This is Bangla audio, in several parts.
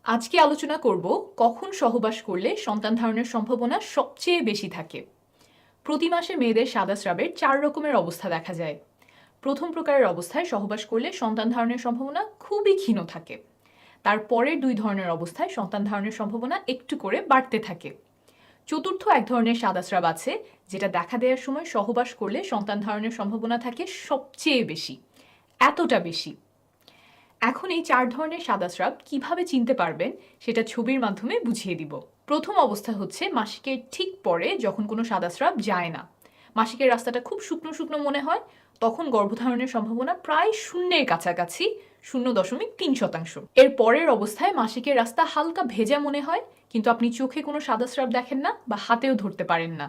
আজকে আলোচনা করব কখন সহবাস করলে সন্তান ধারণের সম্ভাবনা সবচেয়ে বেশি থাকে। প্রতি মাসে মেয়েদের সাদা স্রাবের 4 রকমের অবস্থা দেখা যায়। প্রথম প্রকারের অবস্থায় সহবাস করলে সন্তান ধারণের সম্ভাবনা খুবই ক্ষীণ থাকে। তারপরের 2 ধরনের অবস্থায় সন্তান ধারণের সম্ভাবনা একটু করে বাড়তে থাকে। চতুর্থ এক ধরনের সাদা স্রাব আছে, যেটা দেখা দেওয়ার সময় সহবাস করলে সন্তান ধারণের সম্ভাবনা থাকে সবচেয়ে বেশি, এতটা বেশি। এখন এই 4 ধরনের সাদা স্রাব কিভাবে চিনতে পারবেন সেটা ছবির মাধ্যমে বুঝিয়ে দিব। প্রথম অবস্থা হচ্ছে মাসিকের ঠিক পরে যখন কোনো সাদা স্রাব যায় না, মাসিকের রাস্তাটা খুব শুকনো শুকনো মনে হয়, তখন গর্ভধারণের সম্ভাবনা প্রায় শূন্যের কাছাকাছি, 0.3%। এর পরের অবস্থায় মাসিকের রাস্তা হালকা ভেজা মনে হয়, কিন্তু আপনি চোখে কোনো সাদা স্রাব দেখেন না বা হাতেও ধরতে পারেন না,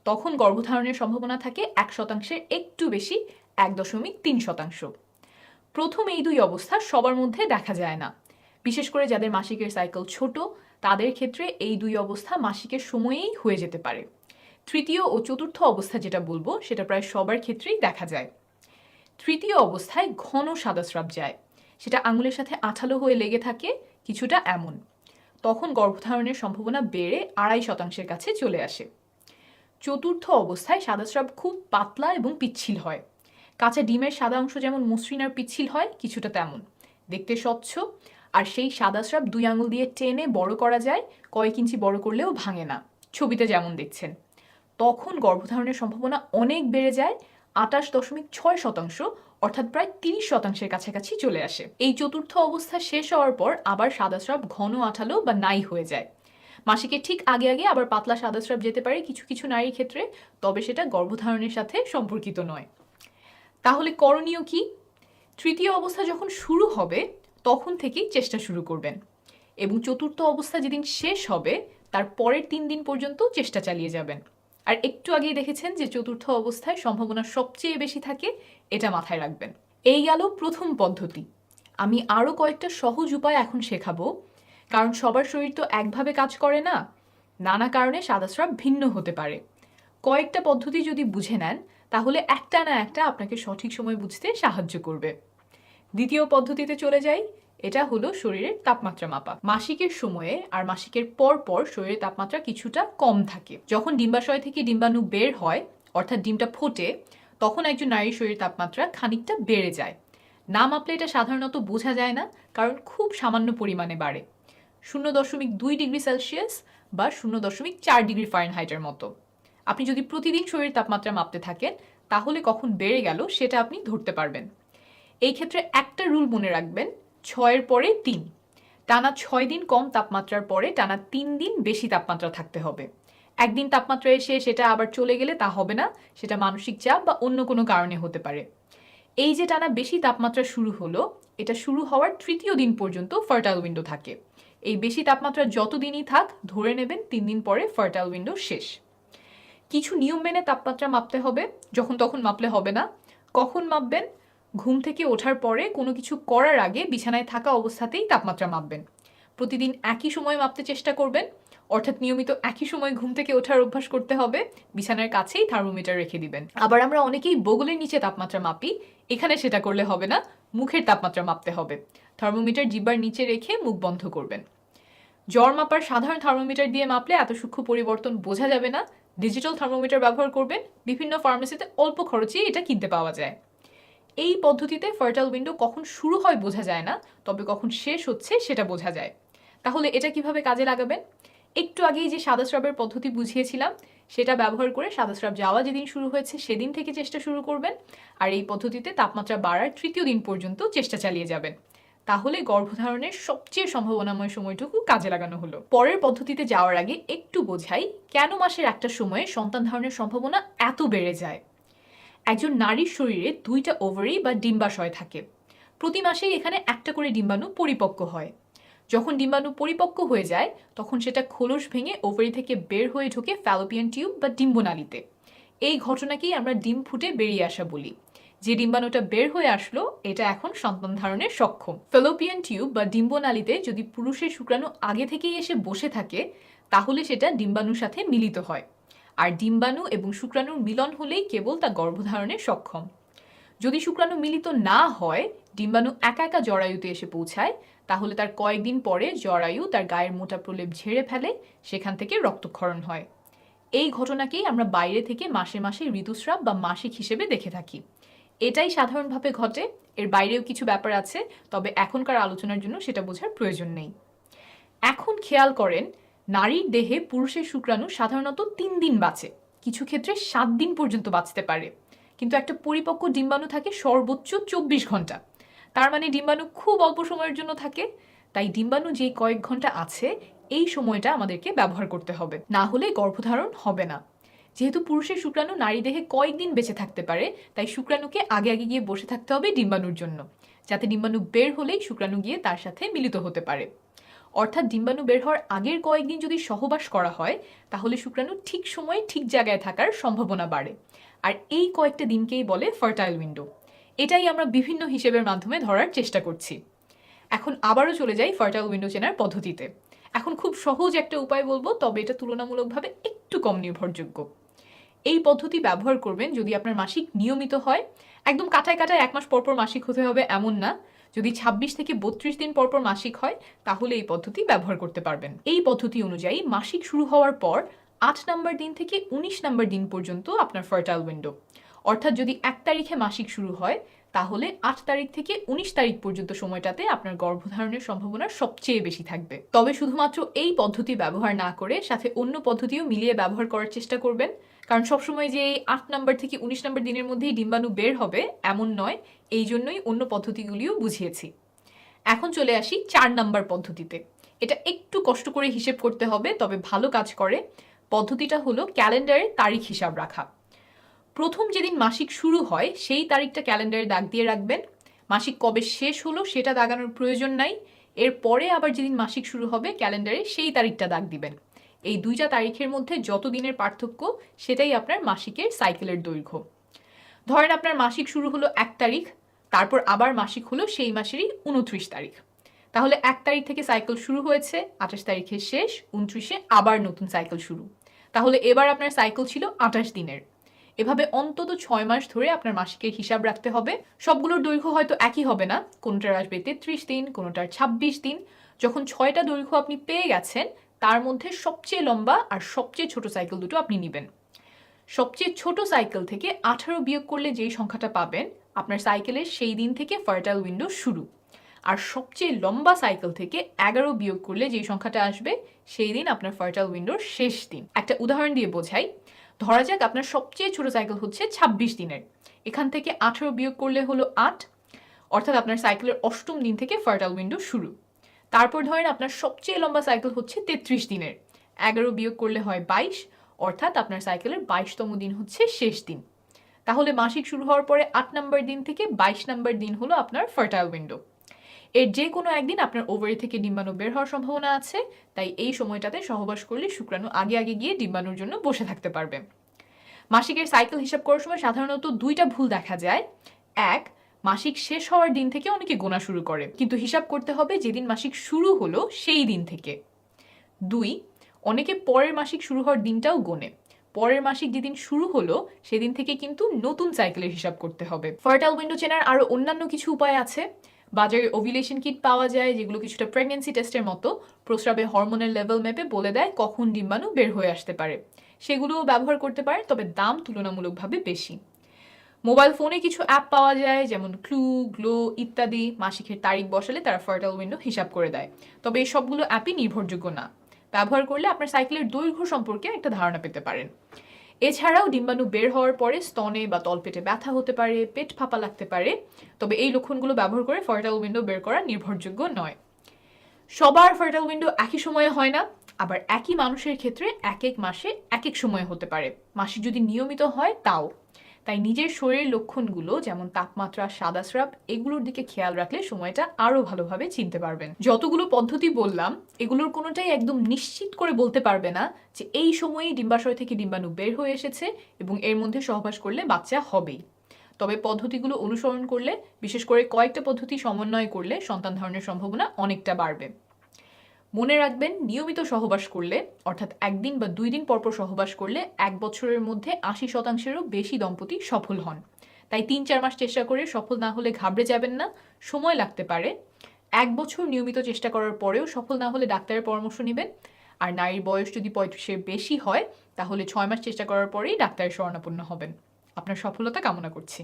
তখন গর্ভধারণের সম্ভাবনা থাকে 1%-এর একটু বেশি, 1.3%। প্রথম এই 2 অবস্থা সবার মধ্যে দেখা যায় না, বিশেষ করে যাদের মাসিকের সাইকেল ছোট তাদের ক্ষেত্রে এই 2 অবস্থা মাসিকের সময়েই হয়ে যেতে পারে। তৃতীয় ও চতুর্থ অবস্থা যেটা বলবো সেটা প্রায় সবার ক্ষেত্রেই দেখা যায়। তৃতীয় অবস্থায় ঘন সাদা স্রাব যায়, সেটা আঙুলের সাথে আঠালো হয়ে লেগে থাকে, কিছুটা এমন। তখন গর্ভধারণের সম্ভাবনা বেড়ে 2.5%-এর কাছে চলে আসে। চতুর্থ অবস্থায় সাদা স্রাব খুব পাতলা এবং পিচ্ছিল হয়, কাঁচা ডিমের সাদা অংশ যেমন মসৃণ আর পিচ্ছিল হয়, কিছুটা তেমন দেখতে স্বচ্ছ। আর সেই সাদা স্রাব 2 আঙুল দিয়ে টেনে বড় করা যায়, কয়েক ইঞ্চি বড় করলেও ভাঙে না, ছবিতে যেমন দেখছেন। তখন গর্ভধারণের সম্ভাবনা অনেক বেড়ে যায়, 28.6%, অর্থাৎ প্রায় 30%-এর কাছাকাছি চলে আসে। এই চতুর্থ অবস্থা শেষ হওয়ার পর আবার সাদা স্রাব ঘন আঠালো বা নাই হয়ে যায়। মাসিকের ঠিক আগে আগে আবার পাতলা সাদা স্রাব যেতে পারে কিছু কিছু নারীর ক্ষেত্রে, তবে সেটা গর্ভধারণের সাথে সম্পর্কিত নয়। তাহলে করণীয় কি? তৃতীয় অবস্থা যখন শুরু হবে তখন থেকেই চেষ্টা শুরু করবেন, এবং চতুর্থ অবস্থা যেদিন শেষ হবে তার পরের 3 দিন পর্যন্ত চেষ্টা চালিয়ে যাবেন। আর একটু আগেই দেখেছেন যে চতুর্থ অবস্থায় সম্ভাবনা সবচেয়ে বেশি থাকে, এটা মাথায় রাখবেন। এই গেল প্রথম পদ্ধতি। আমি আরও কয়েকটা সহজ উপায় এখন শেখাবো, কারণ সবার শরীর তো একভাবে কাজ করে না, নানা কারণে সাদা স্রাব ভিন্ন হতে পারে। কয়েকটা পদ্ধতি যদি বুঝে নেন তাহলে একটা না একটা আপনাকে সঠিক সময় বুঝতে সাহায্য করবে। দ্বিতীয় পদ্ধতিতে চলে যাই, এটা হলো শরীরের তাপমাত্রা মাপা। মাসিকের সময়ে আর মাসিকের পর পর শরীরের তাপমাত্রা কিছুটা কম থাকে। যখন ডিম্বাশয় থেকে ডিম্বাণু বের হয়, অর্থাৎ ডিমটা ফোটে, তখন একজন নারীর শরীরের তাপমাত্রা খানিকটা বেড়ে যায়। না মাপলে এটা সাধারণত বোঝা যায় না, কারণ খুব সামান্য পরিমাণে বাড়ে, 0.2 ডিগ্রি সেলসিয়াস বা 0.4 ডিগ্রি ফারেনহাইটের মতো। আপনি যদি প্রতিদিন শরীরের তাপমাত্রা মাপতে থাকেন তাহলে কখন বেড়ে গেল সেটা আপনি ধরতে পারবেন। এই ক্ষেত্রে একটা রুল মনে রাখবেন, 6-এর পরে 3। টানা 6 দিন কম তাপমাত্রার পরে টানা 3 দিন বেশি তাপমাত্রা থাকতে হবে। একদিন তাপমাত্রা এসে সেটা আবার চলে গেলে তা হবে না, সেটা মানসিক চাপ বা অন্য কোনো কারণে হতে পারে। এই যে টানা বেশি তাপমাত্রা শুরু হলো, এটা শুরু হওয়ার তৃতীয় দিন পর্যন্ত ফার্টাইল উইন্ডো থাকে। এই বেশি তাপমাত্রা যত দিনই থাক, ধরে নেবেন 3 দিন পরে ফার্টাইল উইন্ডো শেষ। কিছু নিয়ম মেনে তাপমাত্রা মাপতে হবে, যখন তখন মাপলে হবে না। কখন মাপবেন? ঘুম থেকে ওঠার পরে কোনো কিছু করার আগে বিছানায় থাকা অবস্থাতেই তাপমাত্রা মাপবেন। প্রতিদিন একই সময় মাপতে চেষ্টা করবেন, অর্থাৎ নিয়মিত একই সময় ঘুম থেকে ওঠার অভ্যাস করতে হবে। বিছানার কাছেই থার্মোমিটার রেখে দিবেন। আবার আমরা অনেকেই বগলের নিচে তাপমাত্রা মাপি, এখানে সেটা করলে হবে না, মুখের তাপমাত্রা মাপতে হবে। থার্মোমিটার জিহ্বার নিচে রেখে মুখ বন্ধ করবেন। জ্বর মাপার সাধারণ থার্মোমিটার দিয়ে মাপলে এত সূক্ষ্ম পরিবর্তন বোঝা যাবে না, ডিজিটাল থার্মোমিটার ব্যবহার করবেন। বিভিন্ন ফার্মেসিতে অল্প খরচেই এটা কিনতে পাওয়া যায়। এই পদ্ধতিতে ফার্টাইল উইন্ডো কখন শুরু হয় বোঝা যায় না, তবে কখন শেষ হচ্ছে সেটা বোঝা যায়। তাহলে এটা কিভাবে কাজে লাগাবেন? একটু আগেই যে সাদা স্রাবের পদ্ধতি বুঝিয়েছিলাম সেটা ব্যবহার করে সাদা স্রাব যাওয়া যেদিন শুরু হয়েছে সেদিন থেকে চেষ্টা শুরু করবেন, আর এই পদ্ধতিতে তাপমাত্রা বাড়ার তৃতীয় দিন পর্যন্ত চেষ্টা চালিয়ে যাবেন। তাহলে গর্ভধারণের সবচেয়ে সম্ভাবনাময় সময়টুকু কাজে লাগানো হলো। পরের পদ্ধতিতে যাওয়ার আগে একটু বোঝাই কেন মাসের একটা সময়ে সন্তান ধারণের সম্ভাবনা এত বেড়ে যায়। একজন নারীর শরীরে 2টা ওভারি বা ডিম্বাশয় থাকে। প্রতি মাসেই এখানে একটা করে ডিম্বাণু পরিপক্ক হয়। যখন ডিম্বাণু পরিপক্ক হয়ে যায় তখন সেটা খোলস ভেঙে ওভারি থেকে বের হয়ে ঢোকে ফ্যালোপিয়ান টিউব বা ডিম্বনালীতে। এই ঘটনাকেই আমরা ডিম ফুটে বেরিয়ে আসা বলি। যে ডিম্বাণুটা বের হয়ে আসলো এটা এখন সন্তান ধারণের সক্ষম। ফ্যালোপিয়ান টিউব বা ডিম্বনালীতে যদি পুরুষের শুক্রাণু আগে থেকেই এসে বসে থাকে তাহলে সেটা ডিম্বাণুর সাথে মিলিত হয়, আর ডিম্বাণু এবং শুক্রাণুর মিলন হলেই কেবল তা গর্ভধারণে সক্ষম। যদি শুক্রাণু মিলিত না হয়, ডিম্বাণু একা একা জরায়ুতে এসে পৌঁছায়, তাহলে তার কয়েকদিন পরে জরায়ু তার গায়ের মোটা প্রলেপ ঝেড়ে ফেলে, সেখান থেকে রক্তক্ষরণ হয়। এই ঘটনাকেই আমরা বাইরে থেকে মাসে মাসে ঋতুস্রাব বা মাসিক হিসেবে দেখে থাকি। এটাই সাধারণভাবে ঘটে, এর বাইরেও কিছু ব্যাপার আছে, তবে এখনকার আলোচনার জন্য সেটা বোঝার প্রয়োজন নেই। এখন খেয়াল করেন, নারীর দেহে পুরুষের শুক্রাণু সাধারণত 3 দিন বাঁচে, কিছু ক্ষেত্রে 7 দিন পর্যন্ত বাঁচতে পারে, কিন্তু একটা পরিপক্ক ডিম্বাণু থাকে সর্বোচ্চ 24 ঘন্টা। তার মানে ডিম্বাণু খুব অল্প সময়ের জন্য থাকে। তাই ডিম্বাণু যেই কয়েক ঘন্টা আছে, এই সময়টা আমাদেরকে ব্যবহার করতে হবে, না হলে গর্ভধারণ হবে না। যেহেতু পুরুষের শুক্রাণু নারী দেহে কয়েকদিন বেঁচে থাকতে পারে, তাই শুক্রাণুকে আগে আগে গিয়ে বসে থাকতে হবে ডিম্বাণুর জন্য, যাতে ডিম্বাণু বের হলেই শুক্রাণু গিয়ে তার সাথে মিলিত হতে পারে। অর্থাৎ ডিম্বাণু বের হওয়ার আগের কয়েকদিন যদি সহবাস করা হয়, তাহলে শুক্রাণু ঠিক সময়ে ঠিক জায়গায় থাকার সম্ভাবনা বাড়ে। আর এই কয়েকটা দিনকেই বলে ফার্টাইল উইন্ডো। এটাই আমরা বিভিন্ন হিসেবের মাধ্যমে ধরার চেষ্টা করছি। এখন আবারও চলে যাই ফার্টাইল উইন্ডো চেনার পদ্ধতিতে। এখন খুব সহজ একটা উপায় বলবো, তবে এটা তুলনামূলকভাবে একটু কম নির্ভরযোগ্য। এই পদ্ধতি ব্যবহার করবেন যদি আপনার মাসিক নিয়মিত হয়। একদম কাটায় কাটায় 1 মাস পরপর মাসিক হতে হবে এমন না। যদি 26 থেকে 32 দিন পরপর মাসিক হয়, তাহলে এই পদ্ধতি ব্যবহার করতে পারবেন। এই পদ্ধতি অনুযায়ী মাসিক শুরু হওয়ার পর 8 নম্বর দিন থেকে 19 নম্বর দিন পর্যন্ত আপনার ফার্টাইল উইন্ডো। অর্থাৎ যদি 1 তারিখে মাসিক শুরু হয়, তাহলে 8 তারিখ থেকে 19 তারিখ পর্যন্ত সময়টাতে আপনার গর্ভধারণের সম্ভাবনা সবচেয়ে বেশি থাকবে। তবে শুধুমাত্র এই পদ্ধতি ব্যবহার না করে সাথে অন্য পদ্ধতিও মিলিয়ে ব্যবহার করার চেষ্টা করবেন, কারণ সবসময় যে এই 8 নম্বর থেকে 19 নম্বর দিনের মধ্যেই ডিম্বাণু বের হবে এমন নয়। এই জন্যই অন্য পদ্ধতিগুলিও বুঝিয়েছি। এখন চলে আসি 4 নম্বর পদ্ধতিতে। এটা একটু কষ্ট করে হিসেব করতে হবে, তবে ভালো কাজ করে। পদ্ধতিটা হলো ক্যালেন্ডারে তারিখ হিসাব রাখা। প্রথম যেদিন মাসিক শুরু হয় সেই তারিখটা ক্যালেন্ডারে দাগ দিয়ে রাখবেন। মাসিক কবে শেষ হলো সেটা দাগানোর প্রয়োজন নাই। এরপরে আবার যেদিন মাসিক শুরু হবে ক্যালেন্ডারে সেই তারিখটা দাগ দিবেন। এই দুইটা তারিখের মধ্যে যত দিনের পার্থক্য, সেটাই আপনার মাসিকের সাইকেলের দৈর্ঘ্য। ধরেন আপনার মাসিক শুরু হলো 1 তারিখ, তারপর আবার মাসিক হলো সেই মাসেরই 29 তারিখ। তাহলে 1 তারিখ থেকে সাইকেল শুরু হয়েছে, 28 তারিখে শেষ, 29-এ আবার নতুন সাইকেল শুরু। তাহলে এবার আপনার সাইকেল ছিল 28 দিনের। এভাবে অন্তত 6 মাস ধরে আপনার মাসিকের হিসাব রাখতে হবে। সবগুলোর দৈর্ঘ্য হয়তো একই হবে না, কোনোটার আসবে 33 দিন, কোনোটার 26 দিন। যখন 6টা দৈর্ঘ্য আপনি পেয়ে গেছেন, তার মধ্যে সবচেয়ে লম্বা আর সবচেয়ে ছোট সাইকেল দুটো আপনি নেবেন। সবচেয়ে ছোট সাইকেল থেকে 18 বিয়োগ করলে যেই সংখ্যাটা পাবেন, আপনার সাইকেলের সেই দিন থেকে ফার্টাইল উইন্ডো শুরু। আর সবচেয়ে লম্বা সাইকেল থেকে 11 বিয়োগ করলে যেই সংখ্যাটা আসবে, সেই দিন আপনার ফার্টাইল উইন্ডোর শেষ দিন। একটা উদাহরণ দিয়ে বোঝাই। ধরা যাক আপনার সবচেয়ে ছোট সাইকেল হচ্ছে 26 দিনের। এখান থেকে 18 বিয়োগ করলে হলো 8, অর্থাৎ আপনার সাইকেলের 8ম দিন থেকে ফার্টাইল উইন্ডো শুরু। তারপর ধরেন আপনার সবচেয়ে লম্বা সাইকেল হচ্ছে 33 দিনের। 11 বিয়োগ করলে হয় 22, অর্থাৎ আপনার সাইকেলের 22তম দিন হচ্ছে শেষ দিন। তাহলে মাসিক শুরু হওয়ার পরে 8 নম্বর দিন থেকে 22 নম্বর দিন হলো আপনার ফার্টাইল উইন্ডো। এর যে কোনো একদিন আপনার ওভারি থেকে ডিম্বাণু বের হওয়ার সম্ভাবনা আছে, তাই এই সময়টাতে সহবাস করলে শুক্রাণু আগে আগে গিয়ে ডিম্বাণুর জন্য বসে থাকতে পারবে। মাসিকের সাইকেল হিসাব করার সময় সাধারণত 2টা ভুল দেখা যায়। 1, মাসিক শেষ হওয়ার দিন থেকে অনেকে গোনা শুরু করে, কিন্তু হিসাব করতে হবে যেদিন মাসিক শুরু হলো সেই দিন থেকে। 2, অনেকে পরের মাসিক শুরু হওয়ার দিনটাও গোনে। পরের মাসিক যেদিন শুরু হলো সেদিন থেকে কিন্তু নতুন সাইকেলের হিসাব করতে হবে। ফার্টাইল উইন্ডো চেনার আরও অন্যান্য কিছু উপায় আছে। বাজারে ওভিলেশন কিট পাওয়া যায়, যেগুলো কিছুটা প্রেগন্যান্সি টেস্টের মতো প্রস্রাবে হরমোনের লেভেল মেপে বলে দেয় কখন ডিম্বাণু বের হয়ে আসতে পারে। সেগুলোও ব্যবহার করতে পারেন, তবে দাম তুলনামূলকভাবে বেশি। মোবাইল ফোনে কিছু অ্যাপ পাওয়া যায়, যেমন ক্লু, গ্লো ইত্যাদি। মাসিকের তারিখ বসালে তারা ফার্টাইল উইন্ডো হিসাব করে দেয়, তবে এই সবগুলো অ্যাপই নির্ভরযোগ্য না। ব্যবহার করলে আপনার সাইকেলের দৈর্ঘ্য সম্পর্কে একটা ধারণা পেতে পারেন। এছাড়াও ডিম্বাণু বের হওয়ার পরে স্তনে বা তলপেটে ব্যথা হতে পারে, পেট ফাঁপা লাগতে পারে, তবে এই লক্ষণগুলো ব্যবহার করে ফার্টাইল উইন্ডো বের করা নির্ভরযোগ্য নয়। সবার ফার্টাইল উইন্ডো একই সময়ে হয় না, আবার একই মানুষের ক্ষেত্রে এক এক মাসে এক এক সময় হতে পারে। মাসিক যদি নিয়মিত হয় তাও। তাই নিজের শরীরের লক্ষণগুলো যেমন তাপমাত্রা, সাদাস্রাব, এগুলোর দিকে খেয়াল রাখলে সময়টা আরও ভালোভাবে চিনতে পারবেন। যতগুলো পদ্ধতি বললাম, এগুলোর কোনোটাই একদম নিশ্চিত করে বলতে পারবে না যে এই সময়েই ডিম্বাশয় থেকে ডিম্বাণু বের হয়ে এসেছে এবং এর মধ্যে সহবাস করলে বাচ্চা হবেই। তবে পদ্ধতিগুলো অনুসরণ করলে, বিশেষ করে কয়েকটা পদ্ধতি সমন্বয় করলে সন্তান ধারণের সম্ভাবনা অনেকটা বাড়বে। মনে রাখবেন, নিয়মিত সহবাস করলে, অর্থাৎ 1 দিন বা 2 দিন পরপর সহবাস করলে 1 বছরের মধ্যে 80%-এরও বেশি দম্পতি সফল হন। তাই 3-4 মাস চেষ্টা করে সফল না হলে ঘাবড়ে যাবেন না, সময় লাগতে পারে। 1 বছর নিয়মিত চেষ্টা করার পরেও সফল না হলে ডাক্তারের পরামর্শ নেবেন। আর নারীর বয়স যদি 35-এর বেশি হয় তাহলে 6 মাস চেষ্টা করার পরেই ডাক্তারের শরণাপন্ন হবেন। আপনার সফলতা কামনা করছি।